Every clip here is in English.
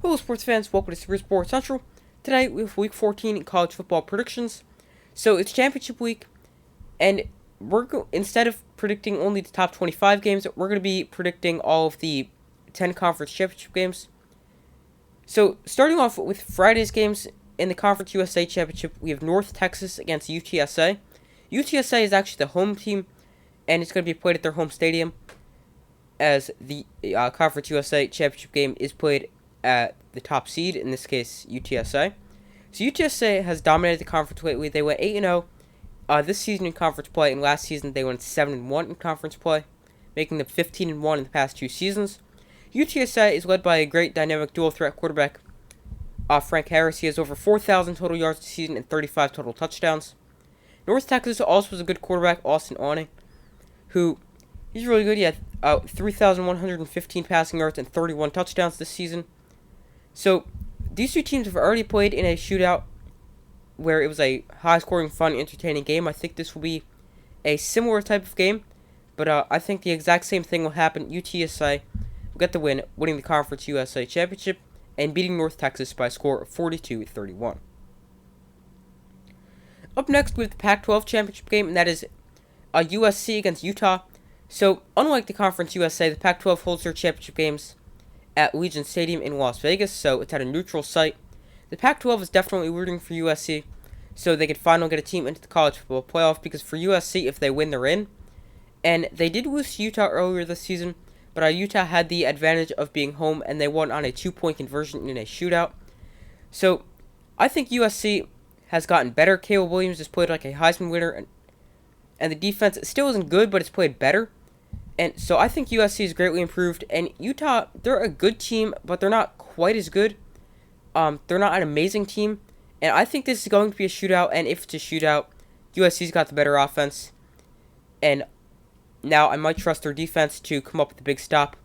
Hello, sports fans. Welcome to Super Sports Central. Today we have Week 14 in college football predictions. So it's championship week, and instead of predicting only the top 25 games, we're going to be predicting all of the 10 conference championship games. So starting off with Friday's games in the Conference USA Championship, we have North Texas against UTSA. UTSA is actually the home team, and it's going to be played at their home stadium, as the Conference USA Championship game is played at the top seed, in this case UTSA. So UTSA has dominated the conference lately. They went 8-0 this season in conference play, and last season they went 7-1 in conference play, making them 15-1 in the past two seasons. UTSA is led by a great dynamic dual threat quarterback, Frank Harris. He has over 4,000 total yards this season and 35 total touchdowns. North Texas also has a good quarterback, Austin Awning, who he's really good. He had 3,115 passing yards and 31 touchdowns this season. So these two teams have already played in a shootout where it was a high-scoring, fun, entertaining game. I think this will be a similar type of game, but I think the exact same thing will happen. UTSA will get the win, winning the Conference USA Championship and beating North Texas by a score of 42-31. Up next, we have the Pac-12 Championship game, and that is USC against Utah. So, unlike the Conference USA, the Pac-12 holds their championship games at Allegiant Stadium in Las Vegas, so it's at a neutral site. The Pac-12 is definitely rooting for USC, so they could finally get a team into the college football playoff, because for USC, if they win, they're in. And they did lose to Utah earlier this season, but Utah had the advantage of being home, and they won on a 2-point conversion in a shootout. So, I think USC has gotten better. Caleb Williams has played like a Heisman winner, and the defense still isn't good, but it's played better. And so I think USC is greatly improved. And Utah, they're a good team, but they're not quite as good. They're not an amazing team. And I think this is going to be a shootout. And if it's a shootout, USC's got the better offense. And now I might trust their defense to come up with a big stop.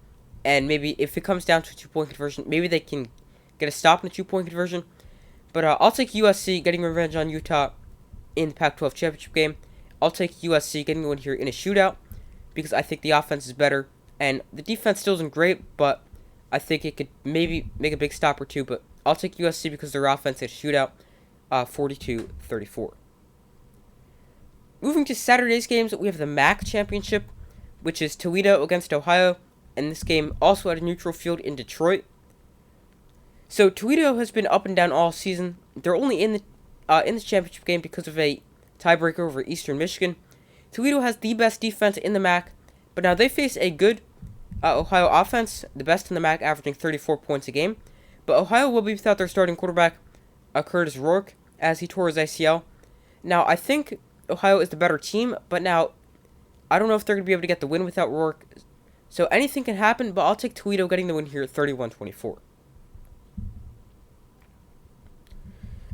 And maybe if it comes down to a 2-point conversion, maybe they can get a stop in a 2-point conversion. But I'll take USC getting revenge on Utah in the Pac-12 championship game. I'll take USC getting the win here in a shootout, because I think the offense is better, and the defense still isn't great, but I think it could maybe make a big stop or two, but I'll take USC because their offense is a shootout, 42-34. Moving to Saturday's games, we have the MAC Championship, which is Toledo against Ohio, and this game also at a neutral field in Detroit. So Toledo has been up and down all season. They're only in the championship game because of a tiebreaker over Eastern Michigan. Toledo has the best defense in the MAC, but now they face a good Ohio offense, the best in the MAC, averaging 34 points a game. But Ohio will be without their starting quarterback, Curtis Rourke, as he tore his ACL. Now, I think Ohio is the better team, but now I don't know if they're going to be able to get the win without Rourke. So anything can happen, but I'll take Toledo getting the win here at 31-24.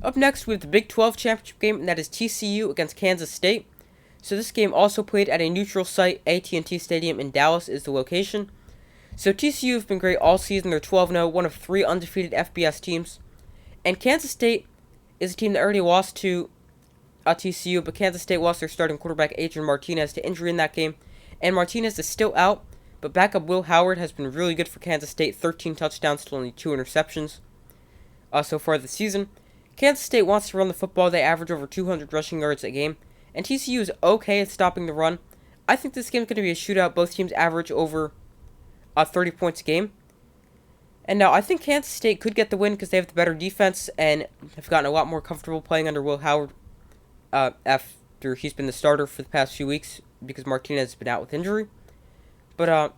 Up next, we have the Big 12 Championship game, and that is TCU against Kansas State. So this game also played at a neutral site. AT&T Stadium in Dallas is the location. So TCU have been great all season. They're 12-0, one of 3 undefeated FBS teams. And Kansas State is a team that already lost to TCU, but Kansas State lost their starting quarterback, Adrian Martinez, to injury in that game. And Martinez is still out, but backup Will Howard has been really good for Kansas State, 13 touchdowns to only 2 interceptions so far this season. Kansas State wants to run the football. They average over 200 rushing yards a game. And TCU is okay at stopping the run. I think this game is going to be a shootout. Both teams average over 30 points a game. And now I think Kansas State could get the win because they have the better defense and have gotten a lot more comfortable playing under Will Howard after he's been the starter for the past few weeks because Martinez has been out with injury. But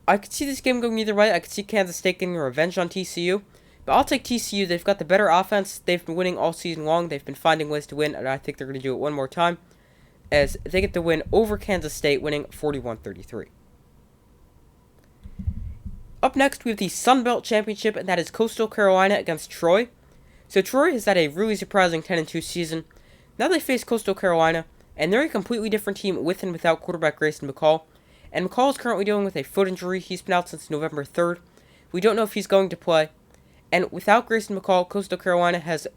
I could see this game going either way. I could see Kansas State getting revenge on TCU. But I'll take TCU. They've got the better offense. They've been winning all season long. They've been finding ways to win, and I think they're going to do it one more time, as they get the win over Kansas State, winning 41-33. Up next, we have the Sun Belt Championship, and that is Coastal Carolina against Troy. So Troy has had a really surprising 10-2 season. Now they face Coastal Carolina, and they're a completely different team with and without quarterback Grayson McCall. And McCall is currently dealing with a foot injury. He's been out since November 3rd. We don't know if he's going to play. And without Grayson McCall, Coastal Carolina has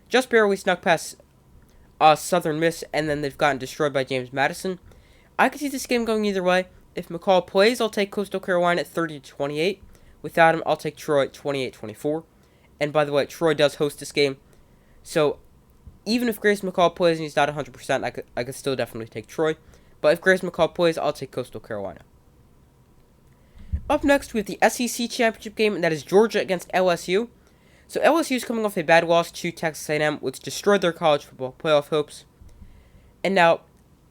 just barely snuck past Southern Miss, and then they've gotten destroyed by James Madison. I could see this game going either way. If McCall plays, I'll take Coastal Carolina at 30-28. Without him, I'll take Troy 28-24. And by the way, Troy does host this game. So even if Grayson McCall plays and he's not 100%, I could still definitely take Troy. But if Grayson McCall plays, I'll take Coastal Carolina. Up next, we have the SEC Championship game, and that is Georgia against LSU. So LSU is coming off a bad loss to Texas A&M, which destroyed their college football playoff hopes. And now,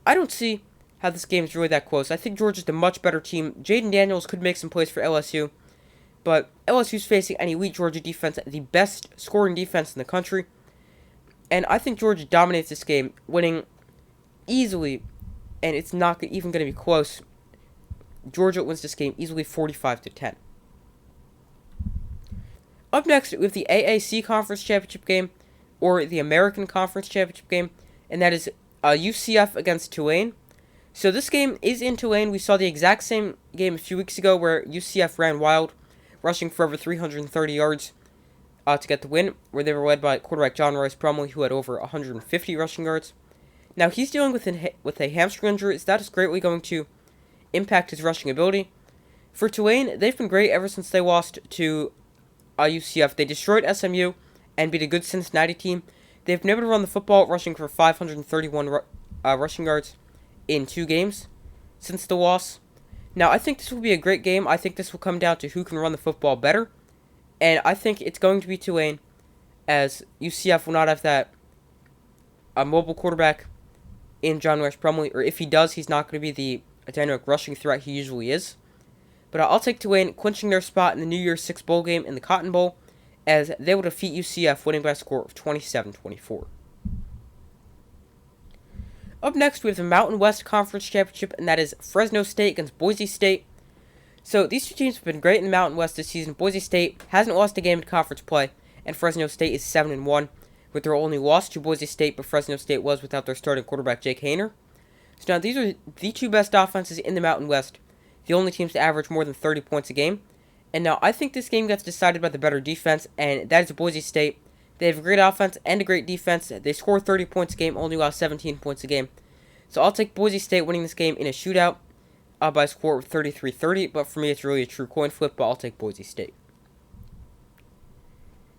I don't see how this game is really that close. I think Georgia's the much better team. Jaden Daniels could make some plays for LSU, but LSU's facing an elite Georgia defense, the best scoring defense in the country. And I think Georgia dominates this game, winning easily, and it's not even going to be close. Georgia wins this game easily 45-10. Up next, we have the AAC Conference Championship game, or the American Conference Championship game, and that is UCF against Tulane. So this game is in Tulane. We saw the exact same game a few weeks ago where UCF ran wild, rushing for over 330 yards to get the win, where they were led by quarterback John Rice Plumlee, who had over 150 rushing yards. Now, he's dealing with a hamstring injury, so that is greatly going to impact his rushing ability. For Tulane, they've been great ever since they lost to UCF. They destroyed SMU and beat a good Cincinnati team. They've been able to run the football, rushing for 531 rushing yards in 2 games since the loss. Now, I think this will be a great game. I think this will come down to who can run the football better. And I think it's going to be Tulane, as UCF will not have that mobile quarterback in John Rice Plumlee. Or if he does, he's not going to be the dynamic rushing threat he usually is. But I'll take Tulane, clinching their spot in the New Year's Six bowl game in the Cotton Bowl, as they will defeat UCF, winning by a score of 27-24. Up next, we have the Mountain West Conference Championship, and that is Fresno State against Boise State. So these two teams have been great in the Mountain West this season. Boise State hasn't lost a game in conference play, and Fresno State is 7-1, with their only loss to Boise State, but Fresno State was without their starting quarterback Jake Haener. So now these are the two best offenses in the Mountain West, the only teams to average more than 30 points a game. And now I think this game gets decided by the better defense, and that is Boise State. They have a great offense and a great defense. They score 30 points a game, only allow 17 points a game. So I'll take Boise State winning this game in a shootout by a score of 33-30, but for me it's really a true coin flip, but I'll take Boise State.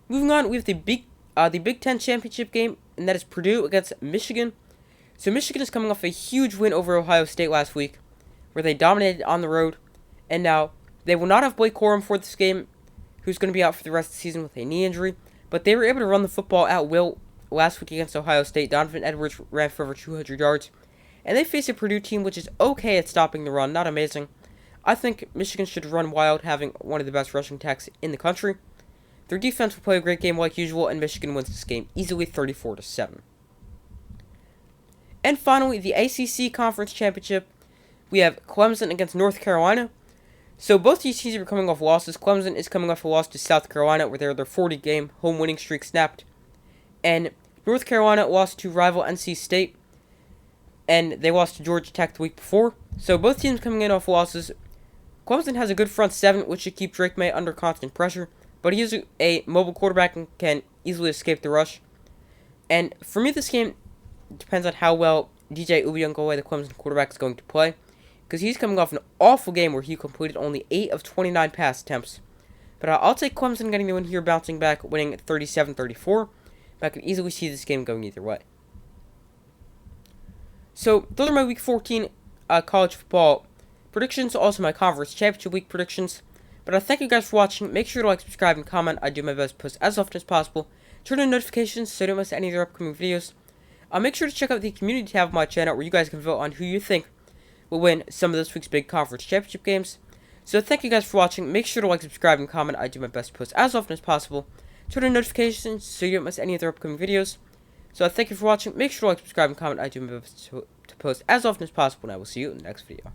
Moving on, we have the Big Ten Championship game, and that is Purdue against Michigan. So Michigan is coming off a huge win over Ohio State last week, where they dominated on the road, and now they will not have Blake Corum for this game, who's going to be out for the rest of the season with a knee injury, but they were able to run the football at will last week against Ohio State. Donovan Edwards ran for over 200 yards, and they face a Purdue team which is okay at stopping the run, not amazing. I think Michigan should run wild, having one of the best rushing attacks in the country. Their defense will play a great game like usual, and Michigan wins this game easily 34-7. And finally, the ACC Conference Championship. We have Clemson against North Carolina. So both these teams are coming off losses. Clemson is coming off a loss to South Carolina, where their 40-game home winning streak snapped. And North Carolina lost to rival NC State, and they lost to Georgia Tech the week before. So both teams coming in off losses. Clemson has a good front seven, which should keep Drake May under constant pressure, but he is a mobile quarterback and can easily escape the rush. And for me, this game depends on how well DJ Uiagalelei, the Clemson quarterback, is going to play, because he's coming off an awful game where he completed only 8 of 29 pass attempts. But I'll take Clemson getting the win here, bouncing back, winning 37-34. But I can easily see this game going either way. So those are my Week 14 college football predictions, also my Conference Championship Week predictions. But I thank you guys for watching. Make sure to like, subscribe, and comment. I do my best to post as often as possible. Turn on notifications so you don't miss any of their upcoming videos. Make sure to check out the community tab of my channel, where you guys can vote on who you think will win some of this week's big Conference Championship games. So thank you guys for watching. Make sure to like, subscribe, and comment. I do my best to post as often as possible. Turn on notifications so you don't miss any of their upcoming videos. So thank you for watching. Make sure to like, subscribe, and comment. I do my best to post as often as possible, and I will see you in the next video.